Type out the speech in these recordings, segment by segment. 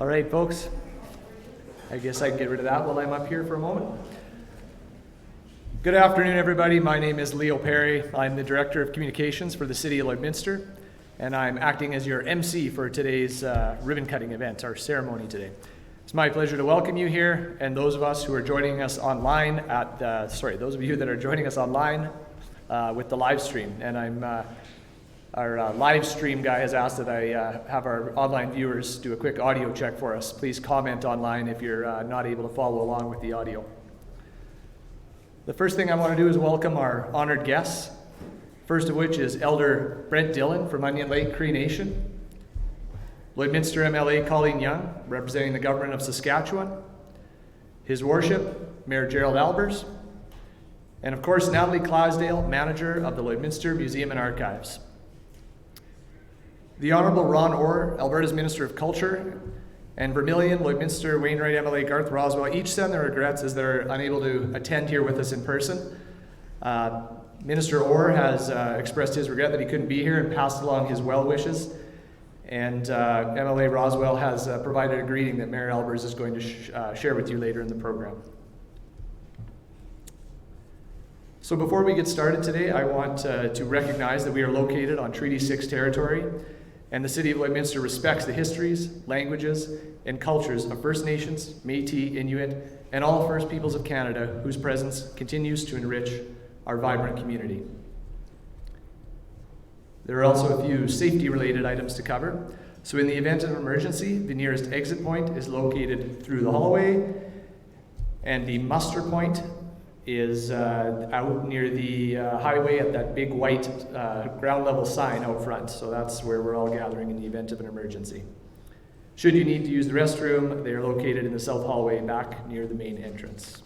right, folks. I guess I can get rid of that while I'm up here for a moment. Good afternoon, everybody. My name is Leo Perry. I'm the Director of Communications for the City of Lloydminster, and I'm acting as your MC for today's ribbon-cutting event, our ceremony today. It's my pleasure to welcome you here, and those of us who are joining us online those of you that are joining us online with the live stream. And our live stream guy has asked that I have our online viewers do a quick audio check for us. Please comment online if you're not able to follow along with the audio. The first thing I want to do is welcome our honored guests, first of which is Elder Brent Dillon from Onion Lake Cree Nation, Lloydminster MLA Colleen Young, representing the Government of Saskatchewan, His Worship, Mayor Gerald Albers, and of course Natalie Clydesdale, Manager of the Lloydminster Museum Archives. The Honourable Ron Orr, Alberta's Minister of Culture, and Vermilion, Lloydminster, Wainwright MLA Garth Roswell each send their regrets as they're unable to attend here with us in person. Minister Orr has expressed his regret that he couldn't be here and passed along his well wishes. And MLA Roswell has provided a greeting that Mayor Albers is going to share with you later in the program. So before we get started today, I want to recognize that we are located on Treaty 6 territory, and the City of Lloydminster respects the histories, languages, and cultures of First Nations, Métis, Inuit, and all First Peoples of Canada, whose presence continues to enrich our vibrant community. There are also a few safety-related items to cover. So in the event of an emergency, the nearest exit point is located through the hallway, and the muster point is out near the highway at that big white ground level sign out front. So that's where we're all gathering in the event of an emergency. Should you need to use the restroom, they are located in the south hallway back near the main entrance.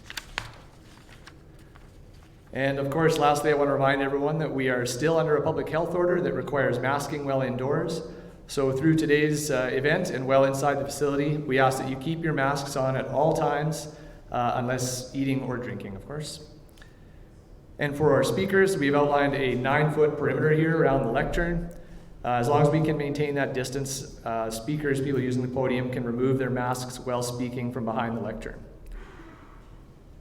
And of course, lastly, I want to remind everyone that we are still under a public health order that requires masking well indoors. So through today's event and well inside the facility, we ask that you keep your masks on at all times, unless eating or drinking, of course. And for our speakers, we've outlined a 9-foot perimeter here around the lectern. As long as we can maintain that distance, speakers, people using the podium, can remove their masks while speaking from behind the lectern.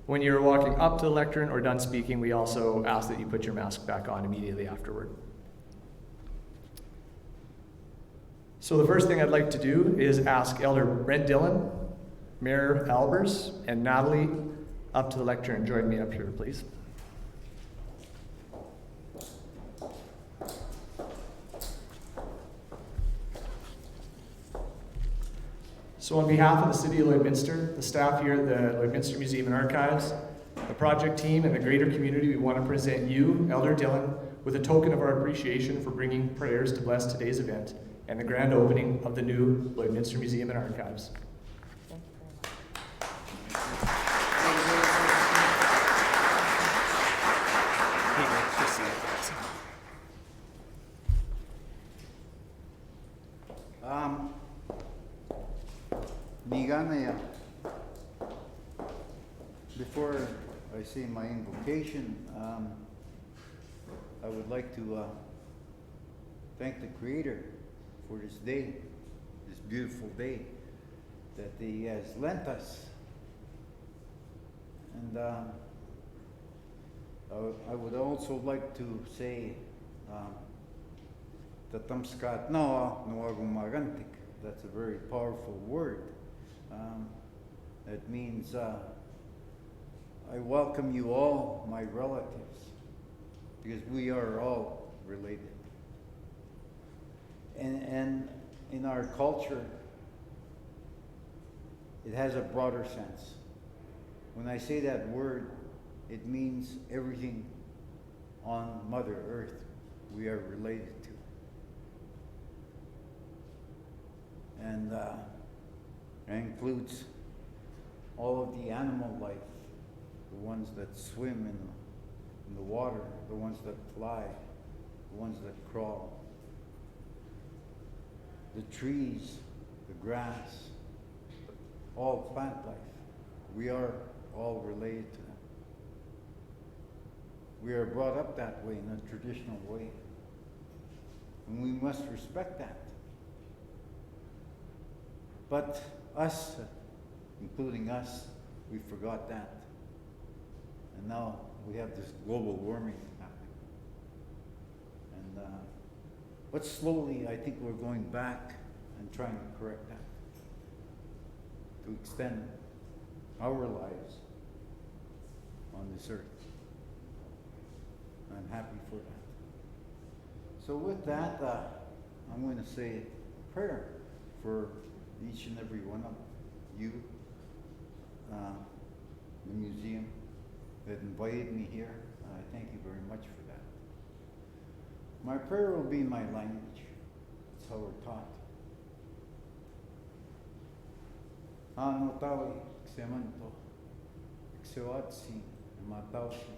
When you're walking up to the lectern or done speaking, we also ask that you put your mask back on immediately afterward. So the first thing I'd like to do is ask Elder Brent Dillon, Mayor Albers, and Natalie up to the lectern. Join me up here, please. So on behalf of the City of Lloydminster, the staff here at the Lloydminster Museum Archives, the project team, and the greater community, we want to present you, Elder Dillon, with a token of our appreciation for bringing prayers to bless today's event and the grand opening of the new Lloydminster Museum and Archives. Before I say my invocation, I would like to thank the Creator for this day, this beautiful day that He has lent us. And I would also like to say Tatamskat Noa Nuagumagantik. That's a very powerful word. That means I welcome you all, my relatives, because we are all related. And in our culture, it has a broader sense. When I say that word, it means everything on Mother Earth we are related to. And that includes all of the animal life, the ones that swim in the water, the ones that fly, the ones that crawl, the trees, the grass, all plant life. We are all related to them. We are brought up that way, in a traditional way. And we must respect that. But us, including us, we forgot that. And now we have this global warming happening. And, but slowly, I think we're going back and trying to correct that, to extend our lives on this earth. I'm happy for that. So with that, I'm going to say a prayer for each and every one of you, the museum that invited me here. I thank you very much for that. My prayer will be in my language. That's how we're taught. Ano tawi, xemanto, xeoatsi, matausi.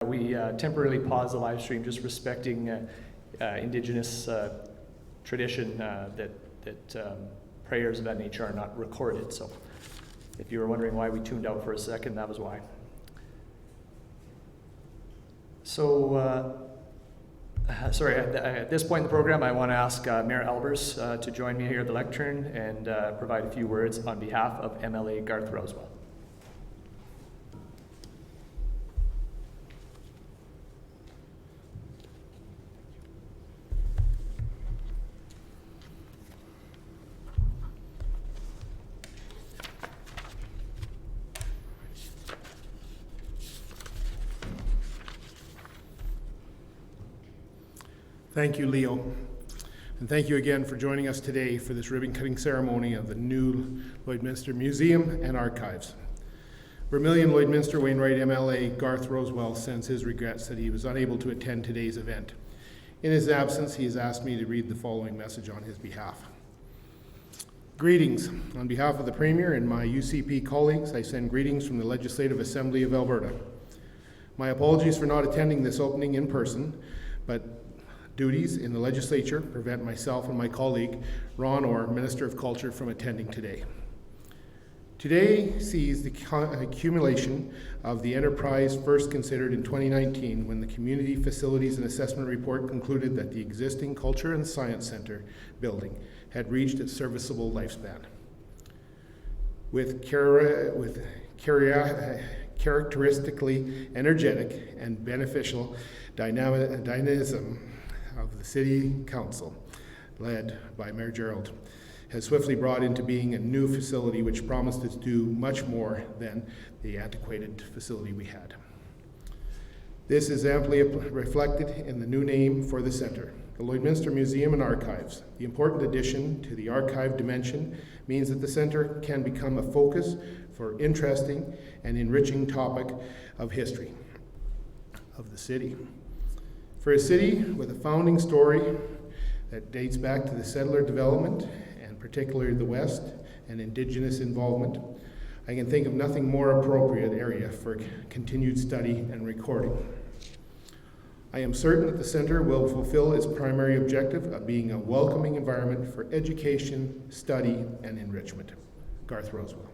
We temporarily paused the live stream, just respecting Indigenous tradition that prayers of that nature are not recorded. So if you were wondering why we tuned out for a second, that was why. So, sorry, at this point in the program, I want to ask Mayor Albers to join me here at the lectern and provide a few words on behalf of MLA Garth Roswell. Thank you, Leo. And thank you again for joining us today for this ribbon-cutting ceremony of the new Lloydminster Museum and Archives. Vermilion Lloydminster Wainwright MLA Garth Roswell sends his regrets that he was unable to attend today's event. In his absence, he has asked me to read the following message on his behalf. Greetings. On behalf of the Premier and my UCP colleagues, I send greetings from the Legislative Assembly of Alberta. My apologies for not attending this opening in person, but duties in the legislature prevent myself and my colleague, Ron Orr, Minister of Culture, from attending today. Today sees the accumulation of the enterprise first considered in 2019 when the Community Facilities and Assessment Report concluded that the existing Culture and Science Centre building had reached its serviceable lifespan. With characteristically energetic and beneficial dynamism of the City Council, led by Mayor Gerald, has swiftly brought into being a new facility which promised to do much more than the antiquated facility we had. This is amply reflected in the new name for the centre, the Lloydminster Museum and Archives. The important addition to the archive dimension means that the centre can become a focus for interesting and enriching topic of history of the city. For a city with a founding story that dates back to the settler development, and particularly the West and Indigenous involvement, I can think of nothing more appropriate area for continued study and recording. I am certain that the Centre will fulfill its primary objective of being a welcoming environment for education, study, and enrichment. Garth Rosewell.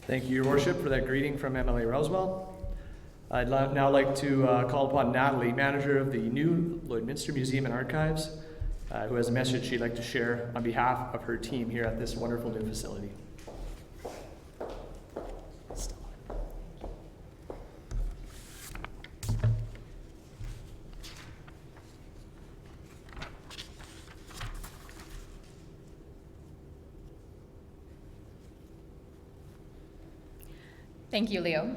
Thank you, Your Worship, for that greeting from MLA Rosewell. I'd now like to call upon Natalie, manager of the new Lloydminster Museum and Archives, who has a message she'd like to share on behalf of her team here at this wonderful new facility. Thank you, Leo.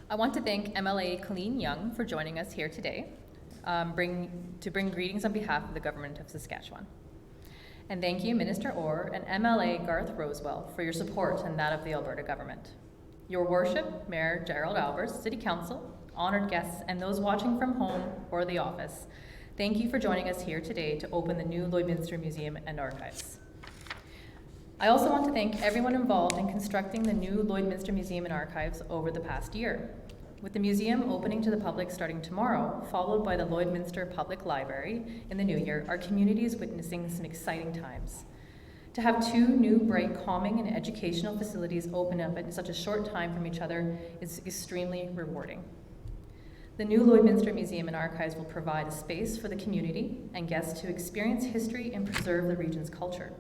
I want to thank MLA Colleen Young for joining us here today to bring greetings on behalf of the Government of Saskatchewan. And thank you, Minister Orr and MLA Garth Rosewell, for your support and that of the Alberta Government. Your Worship, Mayor Gerald Albers, City Council, honored guests, and those watching from home or the office, thank you for joining us here today to open the new Lloydminster Museum and Archives. I also want to thank everyone involved in constructing the new Lloydminster Museum and Archives over the past year. With the museum opening to the public starting tomorrow, followed by the Lloydminster Public Library in the new year, our community is witnessing some exciting times. To have two new, bright, calming, and educational facilities open up in such a short time from each other is extremely rewarding. The new Lloydminster Museum and Archives will provide a space for the community and guests to experience history and preserve the region's culture.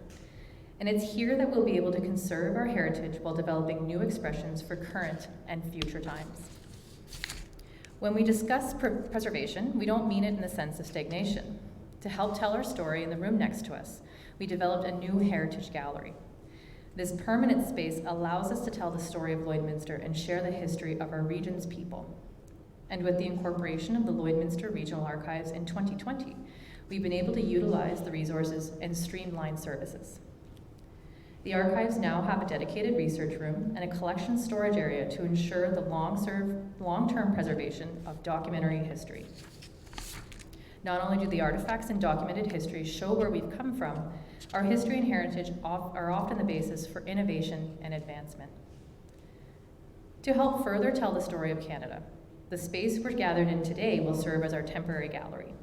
And it's here that we'll be able to conserve our heritage while developing new expressions for current and future times. When we discuss preservation, we don't mean it in the sense of stagnation. To help tell our story in the room next to us, we developed a new heritage gallery. This permanent space allows us to tell the story of Lloydminster and share the history of our region's people. And with the incorporation of the Lloydminster Regional Archives in 2020, we've been able to utilize the resources and streamline services. The archives now have a dedicated research room and a collection storage area to ensure the long-term preservation of documentary history. Not only do the artifacts and documented history show where we've come from, our history and heritage are often the basis for innovation and advancement. To help further tell the story of Canada, the space we're gathered in today will serve as our temporary gallery.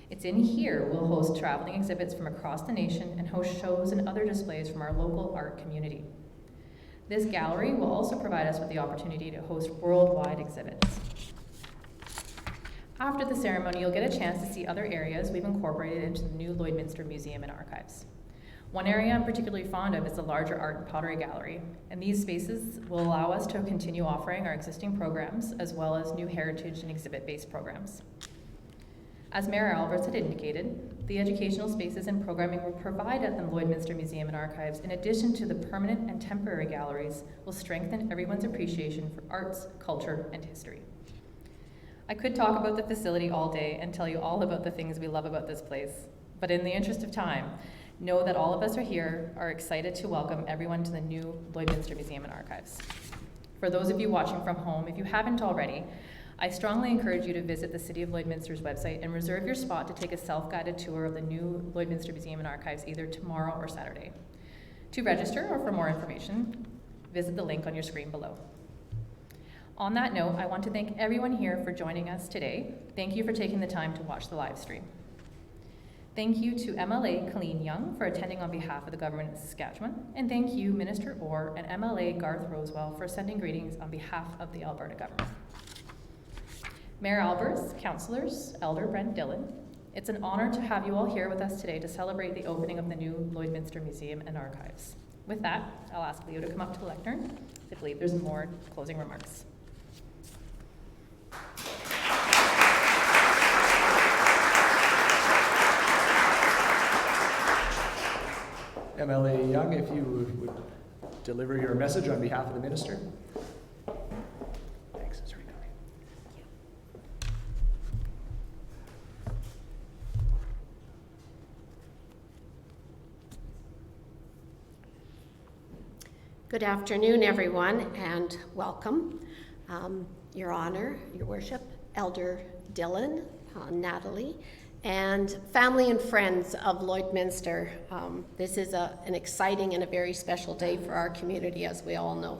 It's in here we'll host traveling exhibits from across the nation and host shows and other displays from our local art community. This gallery will also provide us with the opportunity to host worldwide exhibits. After the ceremony, you'll get a chance to see other areas we've incorporated into the new Lloydminster Museum and Archives. One area I'm particularly fond of is the larger art and pottery gallery, and these spaces will allow us to continue offering our existing programs as well as new heritage and exhibit-based programs. As Mayor Albers had indicated, the educational spaces and programming we provide at the Lloydminster Museum and Archives, in addition to the permanent and temporary galleries, will strengthen everyone's appreciation for arts, culture, and history. I could talk about the facility all day and tell you all about the things we love about this place, but in the interest of time, know that all of us are excited to welcome everyone to the new Lloydminster Museum and Archives. For those of you watching from home, if you haven't already, I strongly encourage you to visit the City of Lloydminster's website and reserve your spot to take a self-guided tour of the new Lloydminster Museum and Archives either tomorrow or Saturday. To register or for more information, visit the link on your screen below. On that note, I want to thank everyone here for joining us today. Thank you for taking the time to watch the live stream. Thank you to MLA Colleen Young for attending on behalf of the Government of Saskatchewan, and thank you Minister Orr and MLA Garth Rosewell for sending greetings on behalf of the Alberta Government. Mayor Albers, councillors, Elder Brent Dillon, it's an honor to have you all here with us today to celebrate the opening of the new Lloydminster Museum and Archives. With that, I'll ask Leo to come up to the lectern. I believe there's more closing remarks. MLA Young, if you would deliver your message on behalf of the minister. Thanks. Good afternoon, everyone, and welcome. Your Honor, Your Worship, Elder Dylan, Natalie, and family and friends of Lloydminster. This is an exciting and a very special day for our community, as we all know.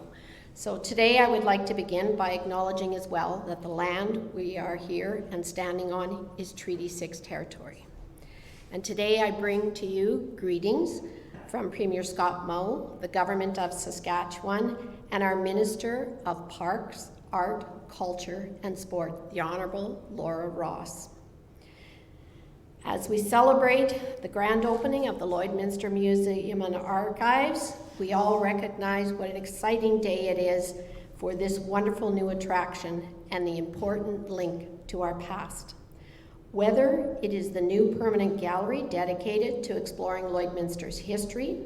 So today I would like to begin by acknowledging as well that the land we are here and standing on is Treaty 6 territory. And today I bring to you greetings from Premier Scott Moe, the Government of Saskatchewan, and our Minister of Parks, Art, Culture, and Sport, the Honourable Laura Ross. As we celebrate the grand opening of the Lloydminster Museum Archives, we all recognize what an exciting day it is for this wonderful new attraction and the important link to our past. Whether it is the new permanent gallery dedicated to exploring Lloydminster's history,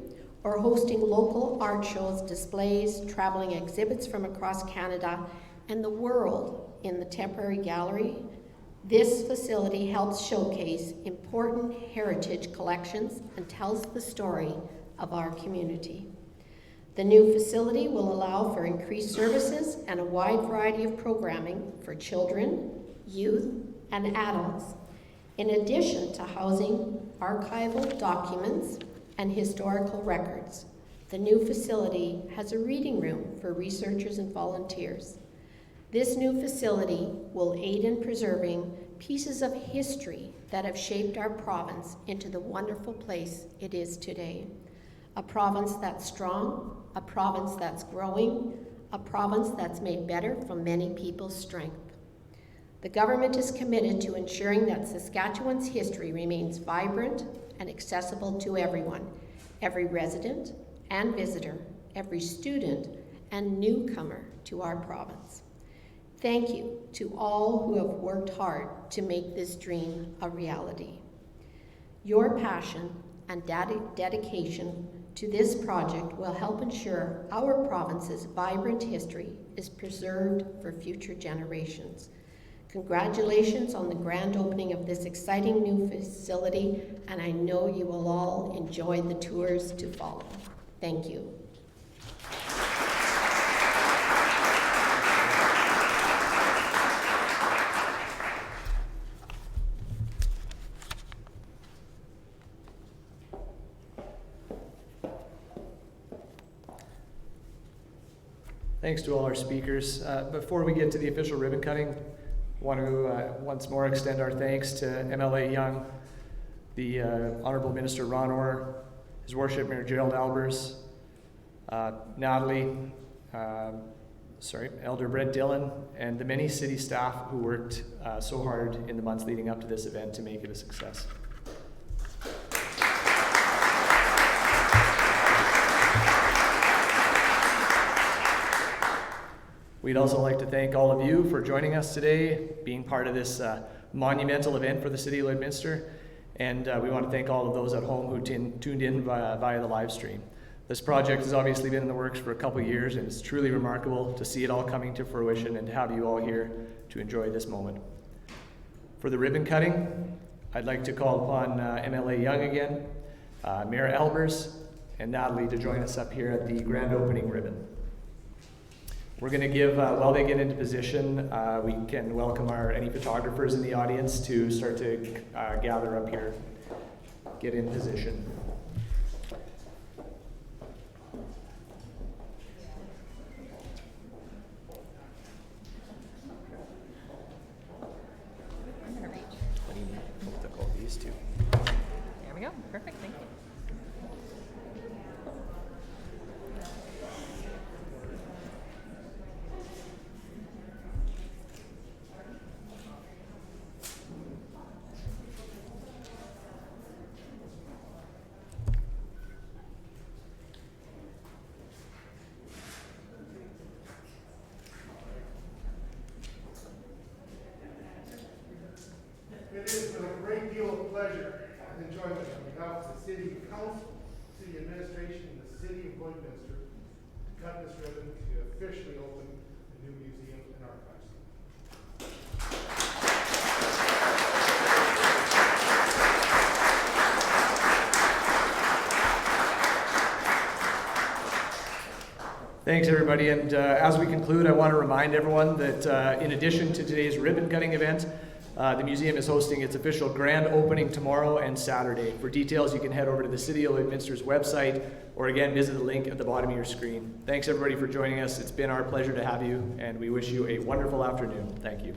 or hosting local art shows, displays, traveling exhibits from across Canada and the world in the temporary gallery, this facility helps showcase important heritage collections and tells the story of our community. The new facility will allow for increased services and a wide variety of programming for children, youth, and adults, in addition to housing archival documents and historical records. The new facility has a reading room for researchers and volunteers. This new facility will aid in preserving pieces of history that have shaped our province into the wonderful place it is today. A province that's strong, a province that's growing, a province that's made better from many people's strength. The government is committed to ensuring that Saskatchewan's history remains vibrant and accessible to everyone, every resident and visitor, every student and newcomer to our province. Thank you to all who have worked hard to make this dream a reality. Your passion and dedication to this project will help ensure our province's vibrant history is preserved for future generations. Congratulations on the grand opening of this exciting new facility, and I know you will all enjoy the tours to follow. Thank you. Thanks to all our speakers. Before we get to the official ribbon cutting, I want to once more extend our thanks to MLA Young, the Honourable Minister Ron Orr, His Worship Mayor Gerald Albers, Natalie, Elder Brett Dillon, and the many city staff who worked so hard in the months leading up to this event to make it a success. We'd also like to thank all of you for joining us today, being part of this monumental event for the City of Lloydminster, and we want to thank all of those at home who tuned in via the live stream. This project has obviously been in the works for a couple of years, and it's truly remarkable to see it all coming to fruition and to have you all here to enjoy this moment. For the ribbon cutting, I'd like to call upon MLA Young again, Mayor Albers, and Natalie to join us up here at the grand opening ribbon. We're going to give, while they get into position, we can welcome any photographers in the audience to start to gather up here, get in position. I'm gonna reach. What do you need? We'll take all these two. There we go. Perfect. Thank you. It is with a great deal of pleasure and enjoyment on behalf of the City Council, City Administration, and the City of Lloydminster to cut this ribbon to officially open the new museum and archives. Thanks, everybody. And as we conclude, I want to remind everyone that in addition to today's ribbon cutting event, the museum is hosting its official grand opening tomorrow and Saturday. For details, you can head over to the City of Lloydminster's website, or again, visit the link at the bottom of your screen. Thanks, everybody, for joining us. It's been our pleasure to have you, and we wish you a wonderful afternoon. Thank you.